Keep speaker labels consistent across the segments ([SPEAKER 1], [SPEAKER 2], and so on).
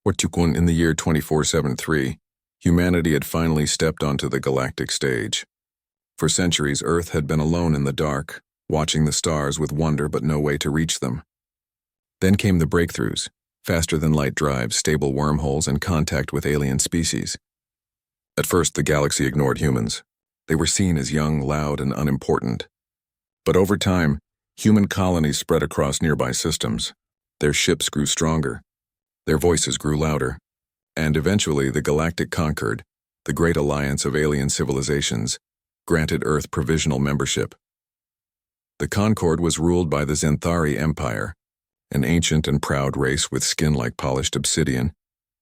[SPEAKER 1] In the year 2473, humanity had finally stepped onto the galactic stage. For centuries, Earth had been alone in the dark, watching the stars with wonder but no way to reach them. Then came the breakthroughs, faster-than-light drives, stable wormholes, and contact with alien species. At first, the galaxy ignored humans. They were seen as young, loud, and unimportant. But over time, human colonies spread across nearby systems. Their ships grew stronger. Their voices grew louder. And eventually, the Galactic Concord, the great alliance of alien civilizations, granted Earth provisional membership. The Concord was ruled by the Zenthari Empire, an ancient and proud race with skin like polished obsidian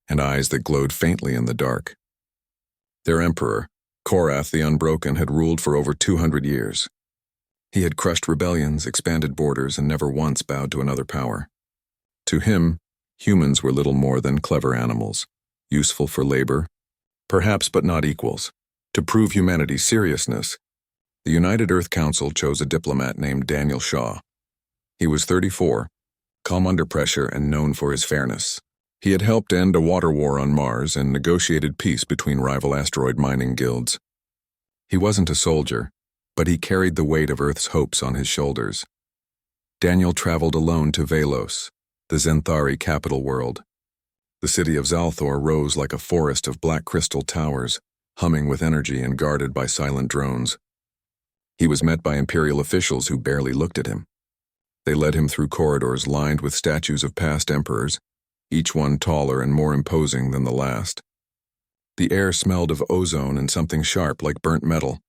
[SPEAKER 1] and eyes that glowed faintly in the dark. Their emperor, Korath the Unbroken, had ruled for over 200 years. He had crushed rebellions, expanded borders, and never once bowed to another power. To him, humans were little more than clever animals, useful for labor, perhaps but not equals. To prove humanity's seriousness, the United Earth Council chose a diplomat named Daniel Shaw. He was 34, calm under pressure and known for his fairness. He had helped end a water war on Mars and negotiated peace between rival asteroid mining guilds. He wasn't a soldier, but he carried the weight of Earth's hopes on his shoulders. Daniel traveled alone to Velos, the Zenthari capital world. The city of Zalthor rose like a forest of black crystal towers, humming with energy and guarded by silent drones. He was met by Imperial officials who barely looked at him. They led him through corridors lined with statues of past emperors, each one taller and more imposing than the last. The air smelled of ozone and something sharp like burnt metal.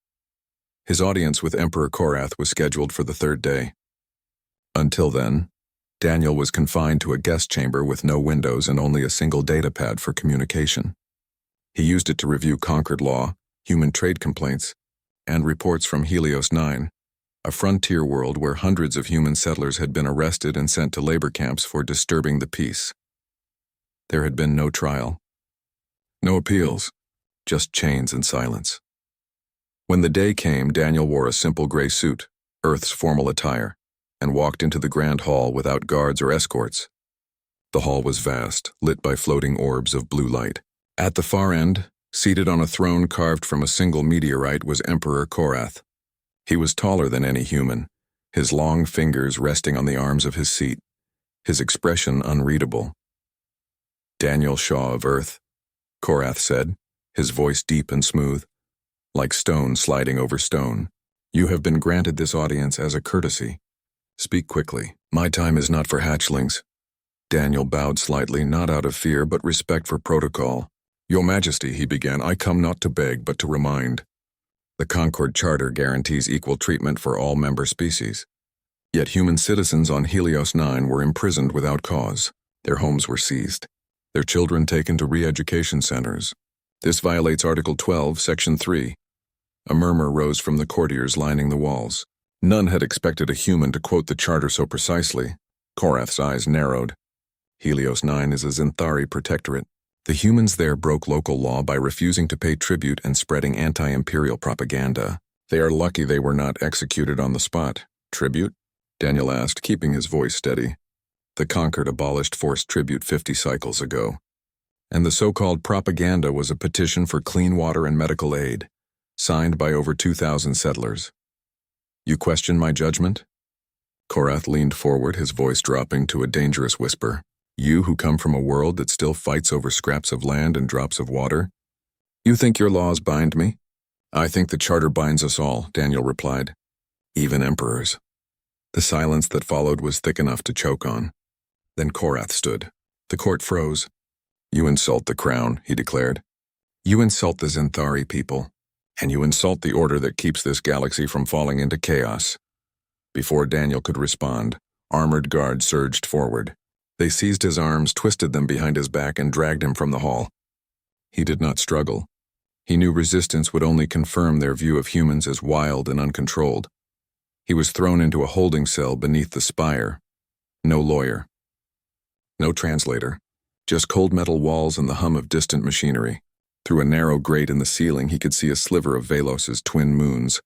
[SPEAKER 1] His audience with Emperor Korath was scheduled for the third day. Until then, Daniel was confined to a guest chamber with no windows and only a single datapad for communication. He used it to review Concord law, human trade complaints, and reports from Helios 9, a frontier world where hundreds of human settlers had been arrested and sent to labor camps for disturbing the peace. There had been no trial, no appeals, just chains and silence. When the day came, Daniel wore a simple gray suit, Earth's formal attire, and walked into the grand hall without guards or escorts. The hall was vast, lit by floating orbs of blue light. At the far end, seated on a throne carved from a single meteorite, was Emperor Korath. He was taller than any human, his long fingers resting on the arms of his seat, his expression unreadable. "Daniel Shaw of Earth," Korath said, his voice deep and smooth, like stone sliding over stone. "You have been granted this audience as a courtesy. Speak quickly. My time is not for hatchlings." Daniel bowed slightly, not out of fear but respect for protocol. "Your Majesty," he began, "I come not to beg but to remind. The Concord Charter guarantees equal treatment for all member species. Yet human citizens on Helios 9 were imprisoned without cause. Their homes were seized. Their children taken to re-education centers. This violates Article 12, Section 3. A murmur rose from the courtiers lining the walls. None had expected a human to quote the charter so precisely. Korath's eyes narrowed. Helios 9 is a Zenthari protectorate. The humans there broke local law by refusing to pay tribute and spreading anti-imperial propaganda. They are lucky they were not executed on the spot. "Tribute?" Daniel asked, keeping his voice steady. "The Concord abolished forced tribute 50 cycles ago. And the so-called propaganda was a petition for clean water and medical aid, signed by over 2,000 settlers. You question my judgment?" Korath leaned forward, his voice dropping to a dangerous whisper. "You who come from a world that still fights over scraps of land and drops of water? You think your laws bind me?" "I think the charter binds us all," Daniel replied. "Even emperors." The silence that followed was thick enough to choke on. Then Korath stood. The court froze. "You insult the crown," he declared. "You insult the Zenthari people, and you insult the order that keeps this galaxy from falling into chaos." Before Daniel could respond, armored guards surged forward. They seized his arms, twisted them behind his back, and dragged him from the hall. He did not struggle. He knew resistance would only confirm their view of humans as wild and uncontrolled. He was thrown into a holding cell beneath the spire. No lawyer. No translator. Just cold metal walls and the hum of distant machinery. Through a narrow grate in the ceiling, he could see a sliver of Velos's twin moons.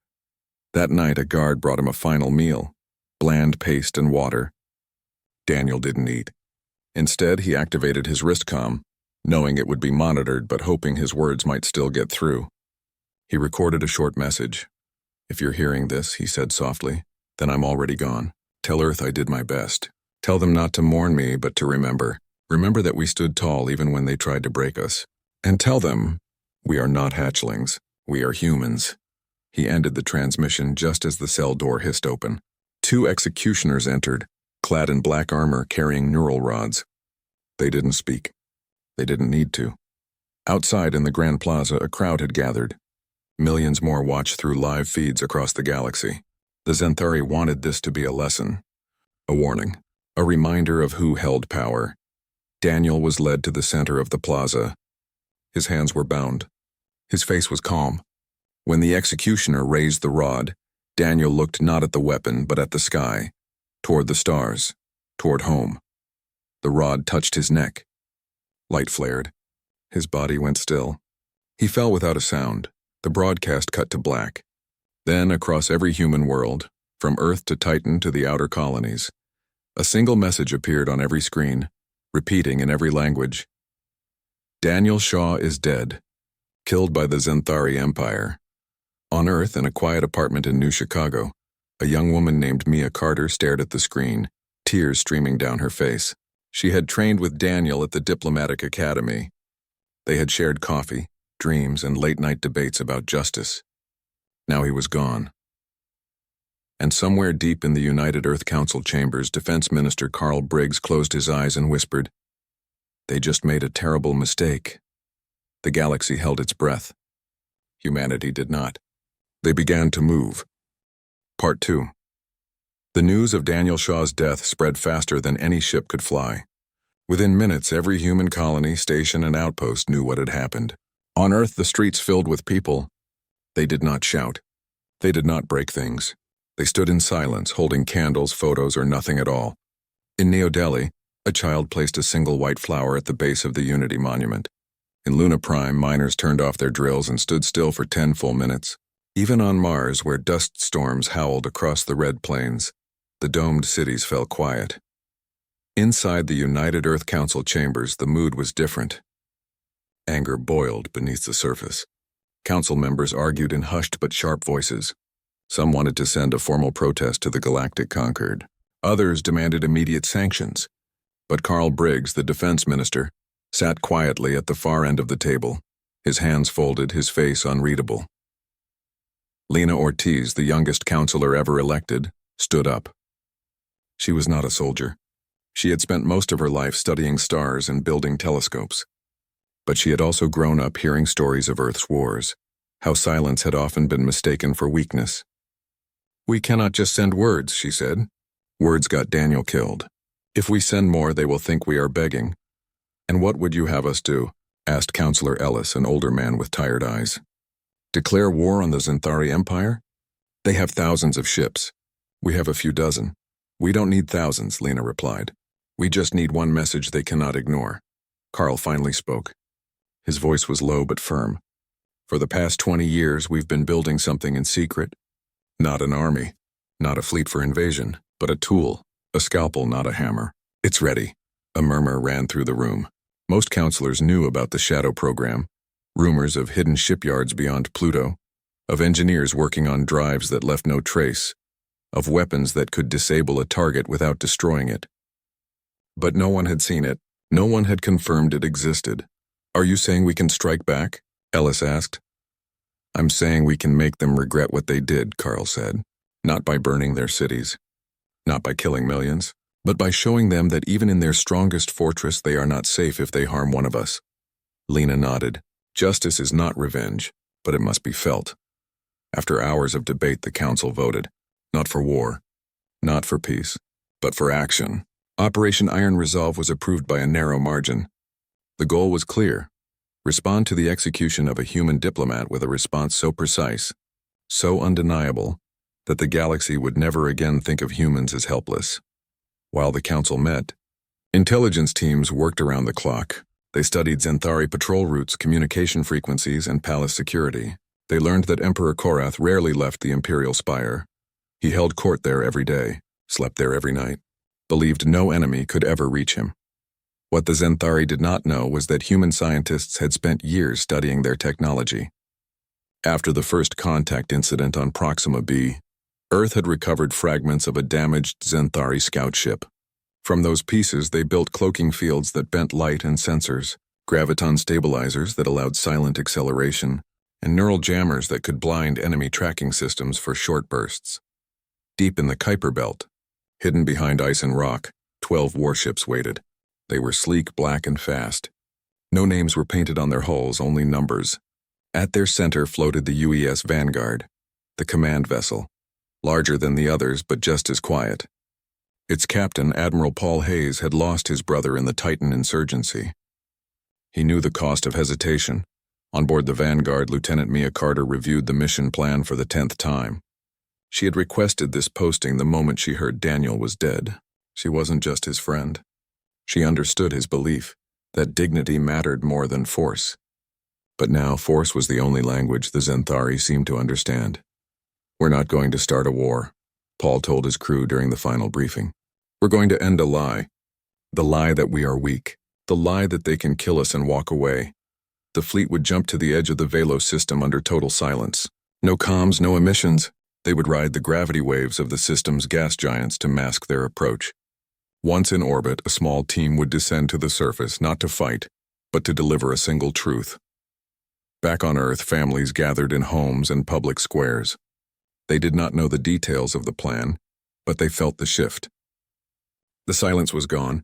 [SPEAKER 1] That night, a guard brought him a final meal, bland paste and water. Daniel didn't eat. Instead, he activated his wristcom, knowing it would be monitored but hoping his words might still get through. He recorded a short message. "If you're hearing this," he said softly, "then I'm already gone. Tell Earth I did my best. Tell them not to mourn me, but to remember. Remember that we stood tall even when they tried to break us. And tell them, we are not hatchlings. We are humans." He ended the transmission just as the cell door hissed open. 2 executioners entered, clad in black armor carrying neural rods. They didn't speak. They didn't need to. Outside in the Grand Plaza, a crowd had gathered. Millions more watched through live feeds across the galaxy. The Zenthari wanted this to be a lesson. A warning. A reminder of who held power. Daniel was led to the center of the plaza. His hands were bound. His face was calm. When the executioner raised the rod, Daniel looked not at the weapon but at the sky, toward the stars, toward home. The rod touched his neck. Light flared. His body went still. He fell without a sound. The broadcast cut to black. Then, across every human world, from Earth to Titan to the outer colonies, a single message appeared on every screen, repeating in every language. Daniel Shaw is dead, killed by the Zenthari Empire. On Earth, in a quiet apartment in New Chicago, a young woman named Mia Carter stared at the screen, tears streaming down her face. She had trained with Daniel at the Diplomatic Academy. They had shared coffee, dreams, and late-night debates about justice. Now he was gone. And somewhere deep in the United Earth Council chambers, Defense Minister Carl Briggs closed his eyes and whispered, "They just made a terrible mistake." The galaxy held its breath. Humanity did not. They began to move. Part 2. The news of Daniel Shaw's death spread faster than any ship could fly. Within minutes, every human colony, station, and outpost knew what had happened. On Earth, the streets filled with people. They did not shout. They did not break things. They stood in silence, holding candles, photos, or nothing at all. In Neo Delhi, a child placed a single white flower at the base of the Unity Monument. In Luna Prime, miners turned off their drills and stood still for 10 full minutes. Even on Mars, where dust storms howled across the red plains, the domed cities fell quiet. Inside the United Earth Council chambers, the mood was different. Anger boiled beneath the surface. Council members argued in hushed but sharp voices. Some wanted to send a formal protest to the Galactic Concord. Others demanded immediate sanctions. But Carl Briggs, the defense minister, sat quietly at the far end of the table, his hands folded, his face unreadable. Lena Ortiz, the youngest counselor ever elected, stood up. She was not a soldier. She had spent most of her life studying stars and building telescopes. But she had also grown up hearing stories of Earth's wars, how silence had often been mistaken for weakness. "We cannot just send words," she said. "Words got Daniel killed. If we send more, they will think we are begging." "And what would you have us do?" asked Counselor Ellis, an older man with tired eyes. "Declare war on the Zenthari Empire? They have thousands of ships. We have a few dozen. We don't need thousands," Lena replied. "We just need one message they cannot ignore." Carl finally spoke. His voice was low but firm. "For the past 20 years, we've been building something in secret. Not an army, not a fleet for invasion, but a tool, a scalpel, not a hammer. It's ready." A murmur ran through the room. Most counselors knew about the Shadow program, rumors of hidden shipyards beyond Pluto, of engineers working on drives that left no trace, of weapons that could disable a target without destroying it. But no one had seen it. No one had confirmed it existed. "Are you saying we can strike back?" Ellis asked. "I'm saying we can make them regret what they did," Carl said. "Not by burning their cities, not by killing millions, but by showing them that even in their strongest fortress they are not safe if they harm one of us." Lena nodded. Justice is not revenge, but it must be felt. After hours of debate, the council voted. Not for war, not for peace, but for action. Operation Iron Resolve was approved by a narrow margin. The goal was clear. Respond to the execution of a human diplomat with a response so precise, so undeniable, that the galaxy would never again think of humans as helpless. While the council met, intelligence teams worked around the clock. They studied Zenthari patrol routes, communication frequencies, and palace security. They learned that Emperor Korath rarely left the Imperial Spire. He held court there every day, slept there every night, believed no enemy could ever reach him. What the Zenthari did not know was that human scientists had spent years studying their technology. After the first contact incident on Proxima b, Earth had recovered fragments of a damaged Zenthari scout ship. From those pieces, they built cloaking fields that bent light and sensors, graviton stabilizers that allowed silent acceleration, and neural jammers that could blind enemy tracking systems for short bursts. Deep in the Kuiper Belt, hidden behind ice and rock, 12 warships waited. They were sleek, black, and fast. No names were painted on their hulls, only numbers. At their center floated the UES Vanguard, the command vessel, larger than the others but just as quiet. Its captain, Admiral Paul Hayes, had lost his brother in the Titan insurgency. He knew the cost of hesitation. On board the Vanguard, Lieutenant Mia Carter reviewed the mission plan for the 10th time. She had requested this posting the moment she heard Daniel was dead. She wasn't just his friend. She understood his belief that dignity mattered more than force. But now force was the only language the Zenthari seemed to understand. "We're not going to start a war," Paul told his crew during the final briefing. "We're going to end a lie. The lie that we are weak. The lie that they can kill us and walk away." The fleet would jump to the edge of the Velos system under total silence. No comms, no emissions. They would ride the gravity waves of the system's gas giants to mask their approach. Once in orbit, a small team would descend to the surface, not to fight, but to deliver a single truth. Back on Earth, families gathered in homes and public squares. They did not know the details of the plan, but they felt the shift. The silence was gone.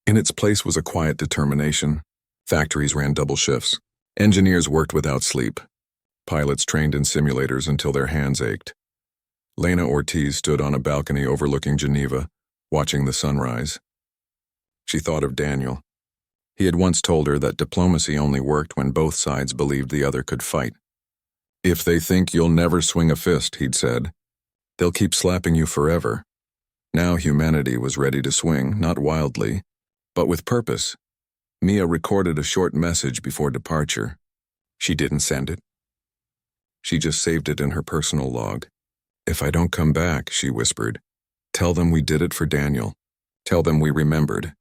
[SPEAKER 1] In its place was a quiet determination. Factories ran double shifts. Engineers worked without sleep. Pilots trained in simulators until their hands ached. Lena Ortiz stood on a balcony overlooking Geneva, watching the sunrise. She thought of Daniel. He had once told her that diplomacy only worked when both sides believed the other could fight. "If they think you'll never swing a fist," he'd said, "they'll keep slapping you forever." Now humanity was ready to swing, not wildly, but with purpose. Mia recorded a short message before departure. She didn't send it. She just saved it in her personal log. "If I don't come back," she whispered, "tell them we did it for Daniel. Tell them we remembered."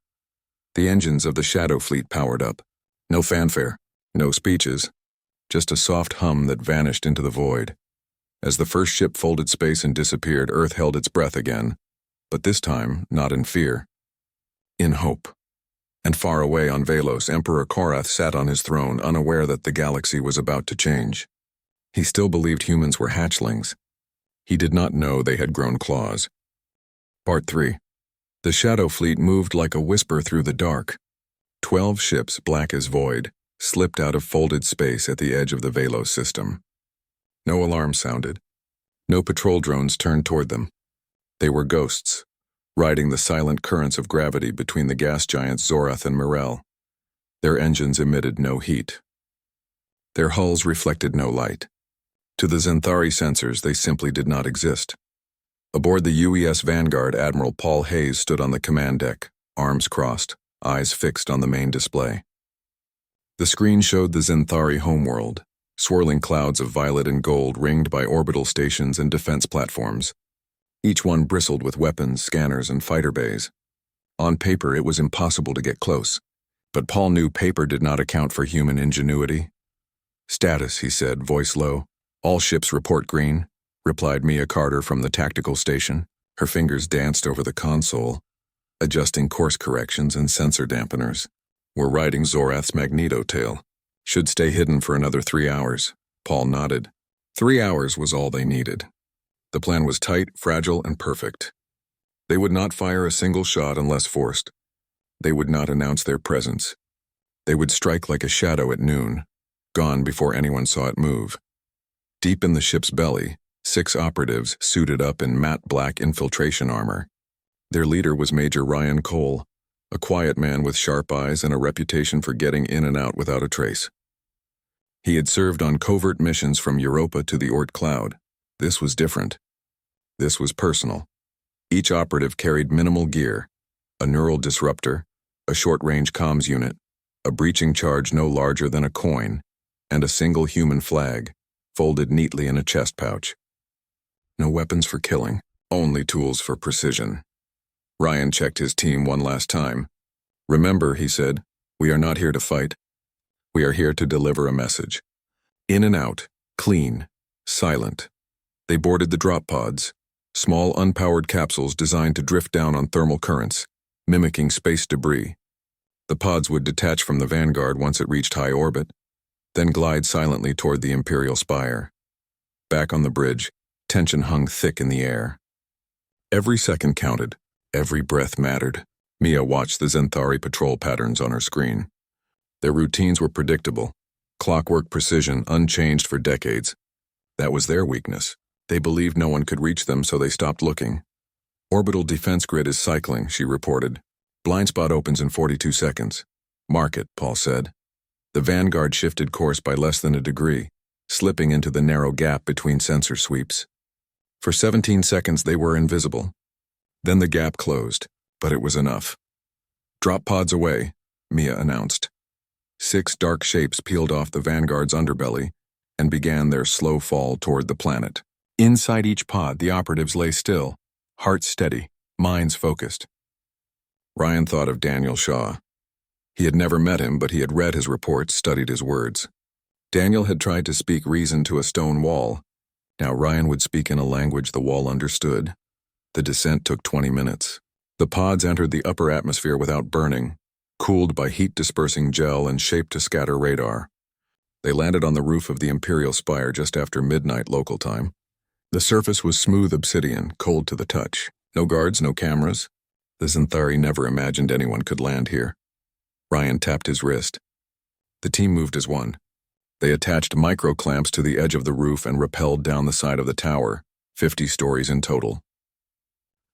[SPEAKER 1] The engines of the Shadow Fleet powered up. No fanfare, no speeches, just a soft hum that vanished into the void. As the first ship folded space and disappeared, Earth held its breath again, but this time not in fear, in hope. And far away on Velos, Emperor Korath sat on his throne, unaware that the galaxy was about to change. He still believed humans were hatchlings. He did not know they had grown claws. Part 3. The Shadow Fleet moved like a whisper through the dark. 12 ships, black as void, slipped out of folded space at the edge of the Velos system. No alarm sounded. No patrol drones turned toward them. They were ghosts, riding the silent currents of gravity between the gas giants Zorath and Morel. Their engines emitted no heat. Their hulls reflected no light. To the Zenthari sensors, they simply did not exist. Aboard the UES Vanguard, Admiral Paul Hayes stood on the command deck, arms crossed, eyes fixed on the main display. The screen showed the Zenthari homeworld, swirling clouds of violet and gold ringed by orbital stations and defense platforms. Each one bristled with weapons, scanners, and fighter bays. On paper, it was impossible to get close, but Paul knew paper did not account for human ingenuity. "Status," he said, voice low. "All ships report green," replied Mia Carter from the tactical station. Her fingers danced over the console, adjusting course corrections and sensor dampeners. "We're riding Zorath's magneto-tail. Should stay hidden for another 3 hours." Paul nodded. 3 hours was all they needed. The plan was tight, fragile, and perfect. They would not fire a single shot unless forced. They would not announce their presence. They would strike like a shadow at noon, gone before anyone saw it move. Deep in the ship's belly, 6 operatives suited up in matte black infiltration armor. Their leader was Major Ryan Cole, a quiet man with sharp eyes and a reputation for getting in and out without a trace. He had served on covert missions from Europa to the Oort Cloud. This was different. This was personal. Each operative carried minimal gear, a neural disruptor, a short-range comms unit, a breaching charge no larger than a coin, and a single human flag, folded neatly in a chest pouch. No weapons for killing, only tools for precision. Ryan checked his team one last time. "Remember," he said, "we are not here to fight. We are here to deliver a message." In and out, clean, silent. They boarded the drop pods, small unpowered capsules designed to drift down on thermal currents, mimicking space debris. The pods would detach from the Vanguard once it reached high orbit, then glide silently toward the Imperial spire. Back on the bridge, tension hung thick in the air. Every second counted, every breath mattered. Mia watched the Zenthari patrol patterns on her screen. Their routines were predictable, clockwork precision unchanged for decades. That was their weakness. They believed no one could reach them, so they stopped looking. "Orbital defense grid is cycling," she reported. "Blind spot opens in 42 seconds. Mark it," Paul said. The Vanguard shifted course by less than a degree, slipping into the narrow gap between sensor sweeps. For 17 seconds they were invisible. Then the gap closed, but it was enough. "Drop pods away," Mia announced. 6 dark shapes peeled off the Vanguard's underbelly and began their slow fall toward the planet. Inside each pod, the operatives lay still, hearts steady, minds focused. Ryan thought of Daniel Shaw. He had never met him, but he had read his reports, studied his words. Daniel had tried to speak reason to a stone wall. Now Ryan would speak in a language the wall understood. The descent took 20 minutes. The pods entered the upper atmosphere without burning, cooled by heat-dispersing gel and shaped to scatter radar. They landed on the roof of the Imperial Spire just after midnight local time. The surface was smooth obsidian, cold to the touch. No guards, no cameras. The Zenthari never imagined anyone could land here. Ryan tapped his wrist. The team moved as one. They attached micro-clamps to the edge of the roof and rappelled down the side of the tower, 50 stories in total.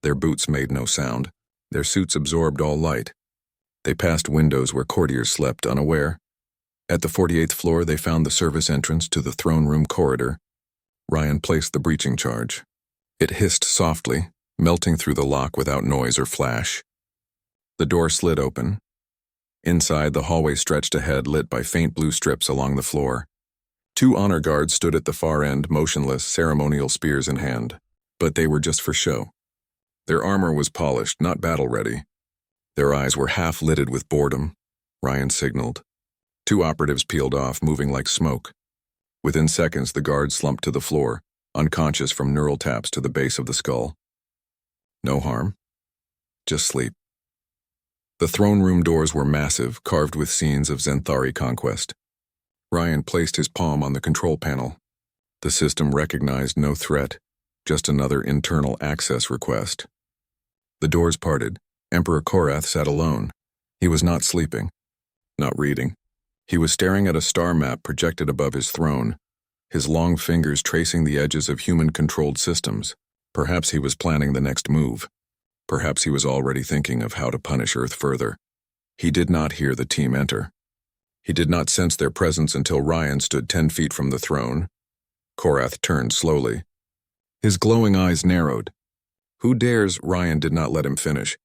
[SPEAKER 1] Their boots made no sound. Their suits absorbed all light. They passed windows where courtiers slept unaware. At the 48th floor, they found the service entrance to the throne room corridor. Ryan placed the breaching charge. It hissed softly, melting through the lock without noise or flash. The door slid open. Inside, the hallway stretched ahead, lit by faint blue strips along the floor. 2 honor guards stood at the far end, motionless, ceremonial spears in hand. But they were just for show. Their armor was polished, not battle-ready. Their eyes were half-lidded with boredom. Ryan signaled. 2 operatives peeled off, moving like smoke. Within seconds, the guards slumped to the floor, unconscious from neural taps to the base of the skull. No harm. Just sleep. The throne room doors were massive, carved with scenes of Zenthari conquest. Ryan placed his palm on the control panel. The system recognized no threat, just another internal access request. The doors parted. Emperor Korath sat alone. He was not sleeping, not reading. He was staring at a star map projected above his throne, his long fingers tracing the edges of human-controlled systems. Perhaps he was planning the next move. Perhaps he was already thinking of how to punish Earth further. He did not hear the team enter. He did not sense their presence until Ryan stood 10 feet from the throne. Korath turned slowly. His glowing eyes narrowed. "Who dares?" Ryan did not let him finish.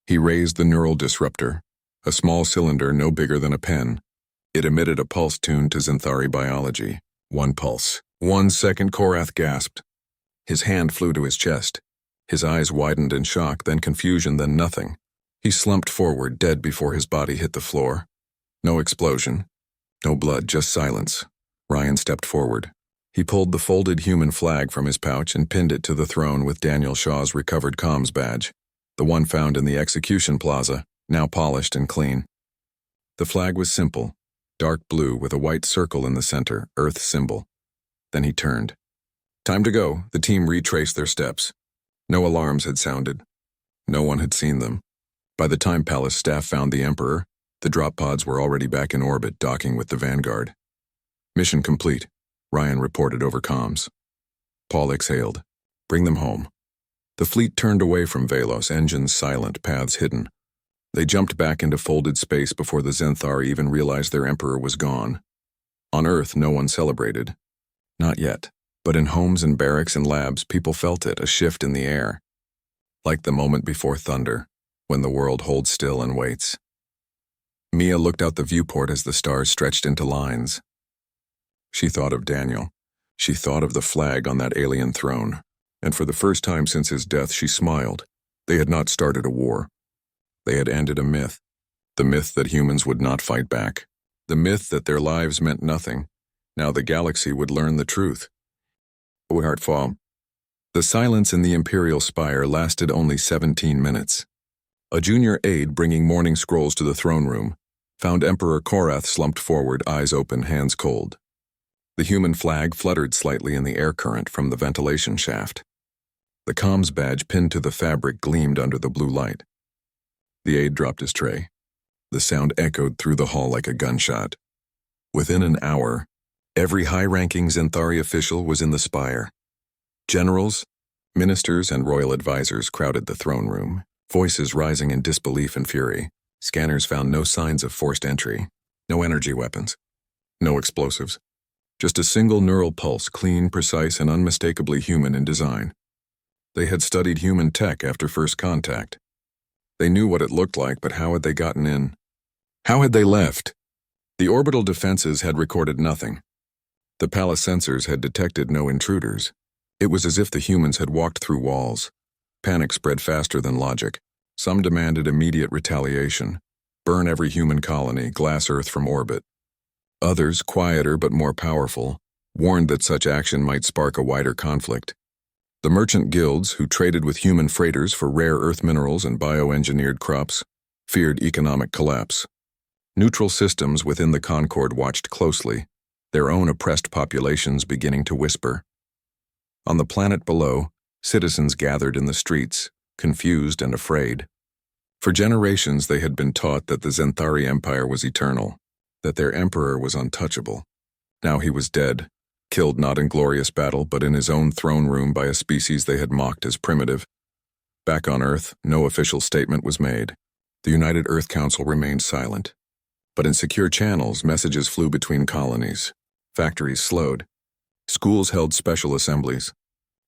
[SPEAKER 1] He raised the neural disruptor, a small cylinder no bigger than a pen. It emitted a pulse tuned to Zenthari biology. 1 pulse. 1 second, Korath gasped. His hand flew to his chest. His eyes widened in shock, then confusion, then nothing. He slumped forward, dead before his body hit the floor. No explosion. No blood, just silence. Ryan stepped forward. He pulled the folded human flag from his pouch and pinned it to the throne with Daniel Shaw's recovered comms badge, the one found in the execution plaza, now polished and clean. The flag was simple, dark blue with a white circle in the center, Earth symbol. Then he turned. Time to go. The team retraced their steps. No alarms had sounded. No one had seen them. By the time Palace staff found the Emperor, the drop pods were already back in orbit, docking with the Vanguard. Mission complete, Ryan reported over comms. Paul exhaled. Bring them home. The fleet turned away from Velos, engines silent, paths hidden. They jumped back into folded space before the Zenthari even realized their Emperor was gone. On Earth, no one celebrated. Not yet. But in homes and barracks and labs, people felt it, a shift in the air. Like the moment before thunder, when the world holds still and waits. Mia looked out the viewport as the stars stretched into lines. She thought of Daniel. She thought of the flag on that alien throne. And for the first time since his death, she smiled. They had not started a war. They had ended a myth. The myth that humans would not fight back. The myth that their lives meant nothing. Now the galaxy would learn the truth. Fall. The silence in the Imperial Spire lasted only 17 minutes. A junior aide bringing morning scrolls to the throne room found Emperor Korath slumped forward, eyes open, hands cold. The human flag fluttered slightly in the air current from the ventilation shaft. The comms badge pinned to the fabric gleamed under the blue light. The aide dropped his tray. The sound echoed through the hall like a gunshot. Within an hour, every high-ranking Xanthari official was in the spire. Generals, ministers, and royal advisors crowded the throne room, voices rising in disbelief and fury. Scanners found no signs of forced entry, no energy weapons, no explosives. Just a single neural pulse, clean, precise, and unmistakably human in design. They had studied human tech after first contact. They knew what it looked like, but how had they gotten in? How had they left? The orbital defenses had recorded nothing. The palace sensors had detected no intruders. It was as if the humans had walked through walls. Panic spread faster than logic. Some demanded immediate retaliation. Burn every human colony, glass Earth from orbit. Others, quieter but more powerful, warned that such action might spark a wider conflict. The merchant guilds, who traded with human freighters for rare earth minerals and bioengineered crops, feared economic collapse. Neutral systems within the Concord watched closely, their own oppressed populations beginning to whisper. On the planet below, citizens gathered in the streets, confused and afraid. For generations they had been taught that the Xanthari Empire was eternal, that their emperor was untouchable. Now he was dead, killed not in glorious battle but in his own throne room by a species they had mocked as primitive. Back on Earth, no official statement was made. The United Earth Council remained silent. But in secure channels, messages flew between colonies. Factories slowed. Schools held special assemblies.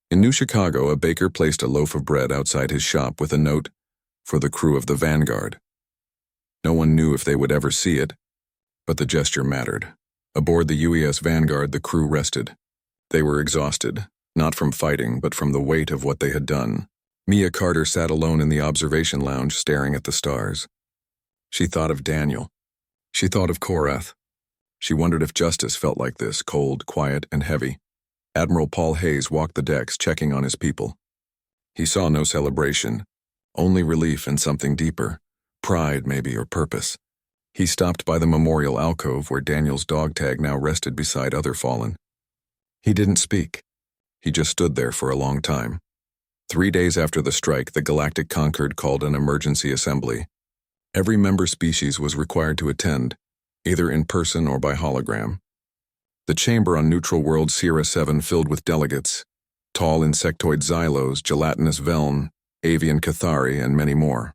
[SPEAKER 1] In New Chicago, a baker placed a loaf of bread outside his shop with a note, "For the crew of the Vanguard." No one knew if they would ever see it, but the gesture mattered. Aboard the UES Vanguard, the crew rested. They were exhausted, not from fighting, but from the weight of what they had done. Mia Carter sat alone in the observation lounge, staring at the stars. She thought of Daniel. She thought of Korath. She wondered if justice felt like this, cold, quiet, and heavy. Admiral Paul Hayes walked the decks, checking on his people. He saw no celebration, only relief and something deeper, pride maybe, or purpose. He stopped by the memorial alcove where Daniel's dog tag now rested beside other fallen. He didn't speak. He just stood there for a long time. 3 days after the strike, the Galactic Concord called an emergency assembly. Every member species was required to attend, either in person or by hologram. The chamber on neutral world Sierra 7 filled with delegates, tall insectoid xylos, gelatinous veln, avian cathari, and many more.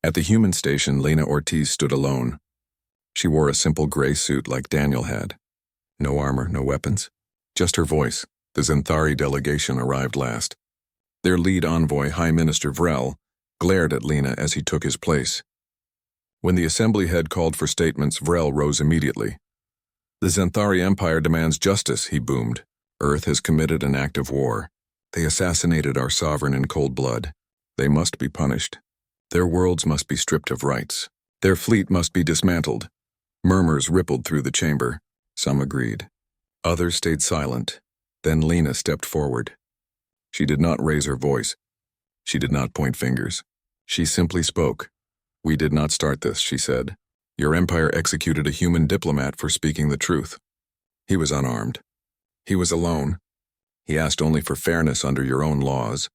[SPEAKER 1] At the human station, Lena Ortiz stood alone. She wore a simple gray suit like Daniel had. No armor, no weapons, just her voice. The Xanthari delegation arrived last. Their lead envoy, High Minister Vrel, glared at Lena as he took his place. When the assembly head called for statements, Vrel rose immediately. "The Xanthari Empire demands justice," he boomed. "Earth has committed an act of war. They assassinated our sovereign in cold blood. They must be punished. Their worlds must be stripped of rights. Their fleet must be dismantled." Murmurs rippled through the chamber. Some agreed. Others stayed silent. Then Lena stepped forward. She did not raise her voice. She did not point fingers. She simply spoke. "We did not start this," she said. "Your empire executed a human diplomat for speaking the truth. He was unarmed. He was alone. He asked only for fairness under your own laws.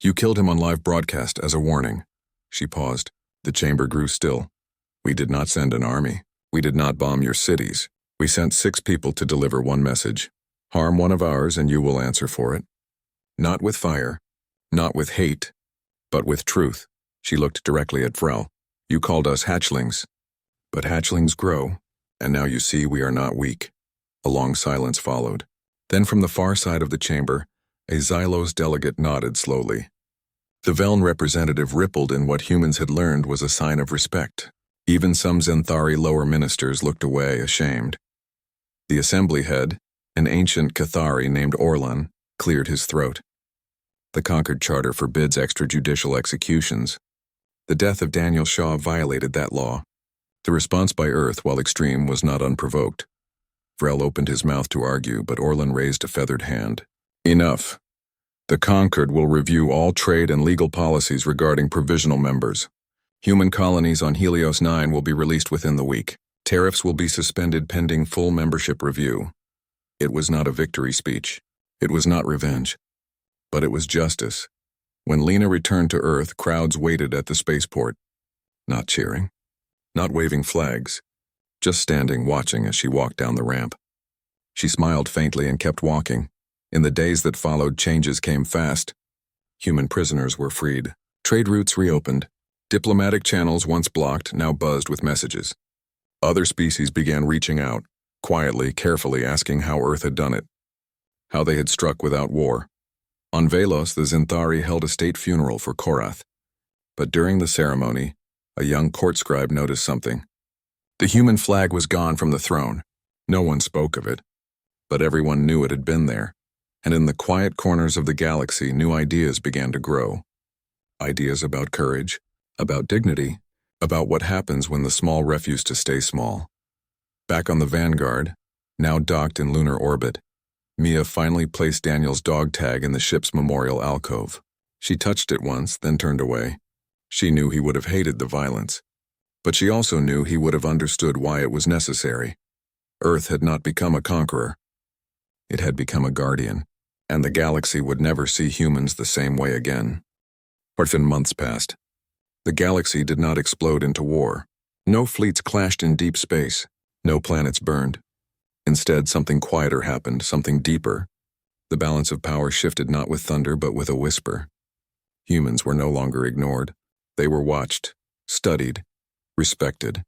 [SPEAKER 1] You killed him on live broadcast as a warning." She paused. The chamber grew still. "We did not send an army. We did not bomb your cities. We sent 6 people to deliver one message. Harm one of ours and you will answer for it. Not with fire, not with hate, but with truth." She looked directly at Vrel. "You called us hatchlings. But hatchlings grow, and now you see we are not weak." A long silence followed. Then from the far side of the chamber, a Xylos delegate nodded slowly. The Veln representative rippled in what humans had learned was a sign of respect. Even some Xanthari lower ministers looked away, ashamed. The assembly head, an ancient Cathari named Orlan, cleared his throat. "The Concord Charter forbids extrajudicial executions. The death of Daniel Shaw violated that law. The response by Earth, while extreme, was not unprovoked. Vrel opened his mouth to argue, but Orlan raised a feathered hand. Enough. The Conquered will review all trade and legal policies regarding provisional members. Human colonies on Helios 9 will be released within the week. Tariffs will be suspended pending full membership review. It was not a victory speech. It was not revenge. But it was justice. When Lena returned to Earth, crowds waited at the spaceport. Not cheering. Not waving flags. Just standing, watching as she walked down the ramp. She smiled faintly and kept walking. In the days that followed, changes came fast. Human prisoners were freed. Trade routes reopened. Diplomatic channels once blocked now buzzed with messages. Other species began reaching out, quietly, carefully asking how Earth had done it. How they had struck without war. On Velos, the Zinthari held a state funeral for Korath. But during the ceremony, a young court scribe noticed something. The human flag was gone from the throne. No one spoke of it. But everyone knew it had been there. And in the quiet corners of the galaxy, new ideas began to grow. Ideas about courage, about dignity, about what happens when the small refuse to stay small. Back on the Vanguard, now docked in lunar orbit, Mia finally placed Daniel's dog tag in the ship's memorial alcove. She touched it once, then turned away. She knew he would have hated the violence. But she also knew he would have understood why it was necessary. Earth had not become a conqueror. It had become a guardian. And the galaxy would never see humans the same way again. Orphan months passed. The galaxy did not explode into war. No fleets clashed in deep space. No planets burned. Instead, something quieter happened, something deeper. The balance of power shifted not with thunder but with a whisper. Humans were no longer ignored. They were watched, studied, respected.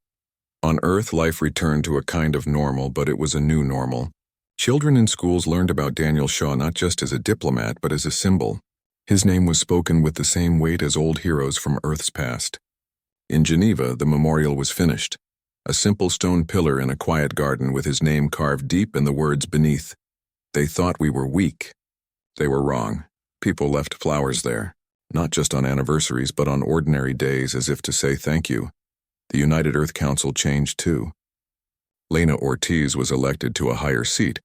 [SPEAKER 1] On Earth, life returned to a kind of normal, but it was a new normal. Children in schools learned about Daniel Shaw not just as a diplomat, but as a symbol. His name was spoken with the same weight as old heroes from Earth's past. In Geneva, the memorial was finished. A simple stone pillar in a quiet garden with his name carved deep and the words beneath. They thought we were weak. They were wrong. People left flowers there, not just on anniversaries, but on ordinary days, as if to say thank you. The United Earth Council changed too. Lena Ortiz was elected to a higher seat.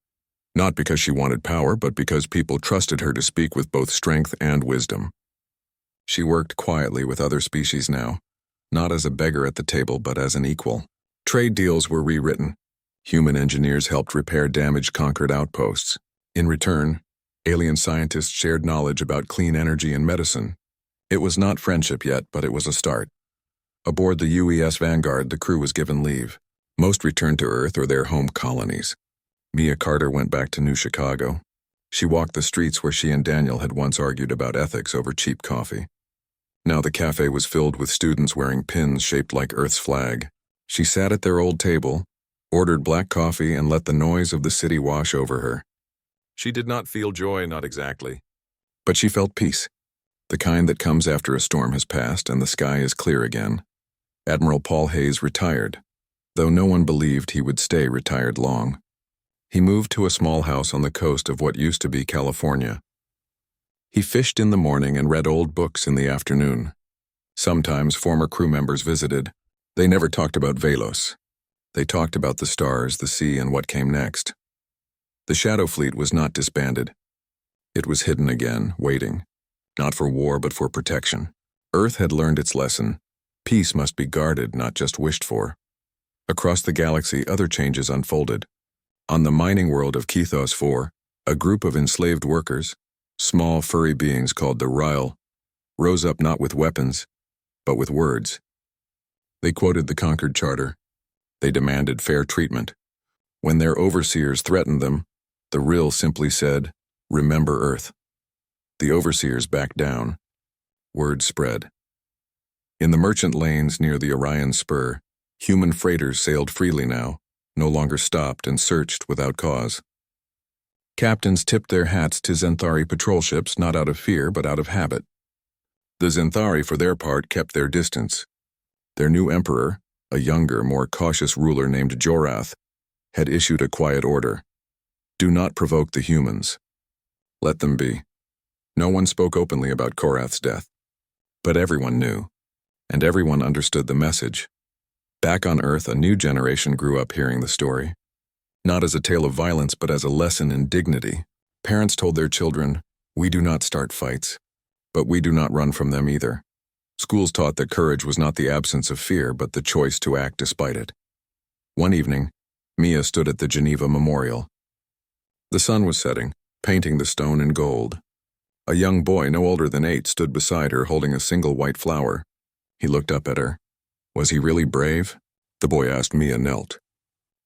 [SPEAKER 1] Not because she wanted power, but because people trusted her to speak with both strength and wisdom. She worked quietly with other species now, not as a beggar at the table, but as an equal. Trade deals were rewritten. Human engineers helped repair damaged conquered outposts. In return, alien scientists shared knowledge about clean energy and medicine. It was not friendship yet, but it was a start. Aboard the UES Vanguard, the crew was given leave. Most returned to Earth or their home colonies. Mia Carter went back to New Chicago. She walked the streets where she and Daniel had once argued about ethics over cheap coffee. Now the cafe was filled with students wearing pins shaped like Earth's flag. She sat at their old table, ordered black coffee, and let the noise of the city wash over her. She did not feel joy, not exactly. But she felt peace, the kind that comes after a storm has passed and the sky is clear again. Admiral Paul Hayes retired, though no one believed he would stay retired long. He moved to a small house on the coast of what used to be California. He fished in the morning and read old books in the afternoon. Sometimes former crew members visited. They never talked about Velos. They talked about the stars, the sea, and what came next. The Shadow Fleet was not disbanded. It was hidden again, waiting. Not for war, but for protection. Earth had learned its lesson. Peace must be guarded, not just wished for. Across the galaxy, other changes unfolded. On the mining world of Kethos 4, a group of enslaved workers, small furry beings called the Ryle, rose up not with weapons, but with words. They quoted the Conquered Charter. They demanded fair treatment. When their overseers threatened them, the Rill simply said, "Remember Earth." The overseers backed down. Word spread. In the merchant lanes near the Orion Spur, human freighters sailed freely now, no longer stopped and searched without cause. Captains tipped their hats to Zinthari patrol ships not out of fear but out of habit. The Zinthari, for their part, kept their distance. Their new emperor, a younger, more cautious ruler named Jorath, had issued a quiet order. Do not provoke the humans. Let them be. No one spoke openly about Korath's death. But everyone knew. and everyone understood the message. Back on Earth, a new generation grew up hearing the story. Not as a tale of violence, but as a lesson in dignity. Parents told their children, "We do not start fights, but we do not run from them either." Schools taught that courage was not the absence of fear, but the choice to act despite it. One evening, Mia stood at the Geneva Memorial. The sun was setting, painting the stone in gold. A young boy, no older than 8, stood beside her holding a single white flower. He looked up at her. Was he really brave? The boy asked. Mia knelt.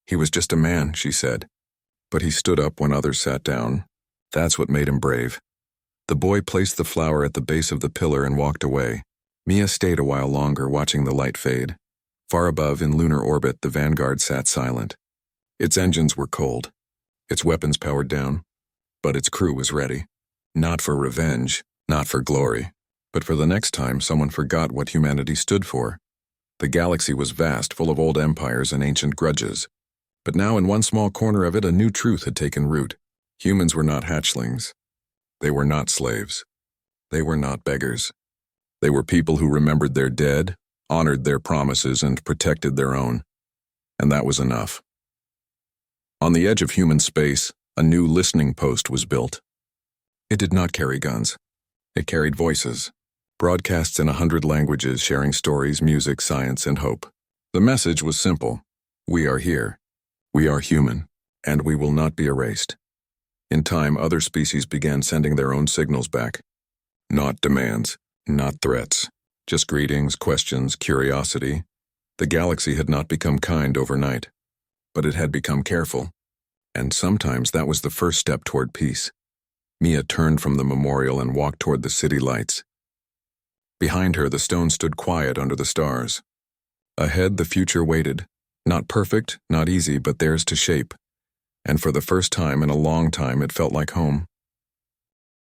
[SPEAKER 1] "He was just a man," she said. "But he stood up when others sat down. That's what made him brave." The boy placed the flower at the base of the pillar and walked away. Mia stayed a while longer, watching the light fade. Far above, in lunar orbit, the Vanguard sat silent. Its engines were cold, its weapons powered down, but its crew was ready. Not for revenge, not for glory, but for the next time someone forgot what humanity stood for. The galaxy was vast, full of old empires and ancient grudges. But now in one small corner of it, a new truth had taken root. Humans were not hatchlings. They were not slaves. They were not beggars. They were people who remembered their dead, honored their promises, and protected their own. And that was enough. On the edge of human space, a new listening post was built. It did not carry guns. It carried voices, broadcasts in 100 languages, sharing stories, music, science, and hope. The message was simple. We are here. We are human, and we will not be erased. In time, other species began sending their own signals back. Not demands, not threats, just greetings, questions, curiosity. The galaxy had not become kind overnight, but it had become careful. And sometimes that was the first step toward peace. Mia turned from the memorial and walked toward the city lights. Behind her, the stone stood quiet under the stars. Ahead, the future waited. Not perfect, not easy, but theirs to shape. And for the first time in a long time, it felt like home.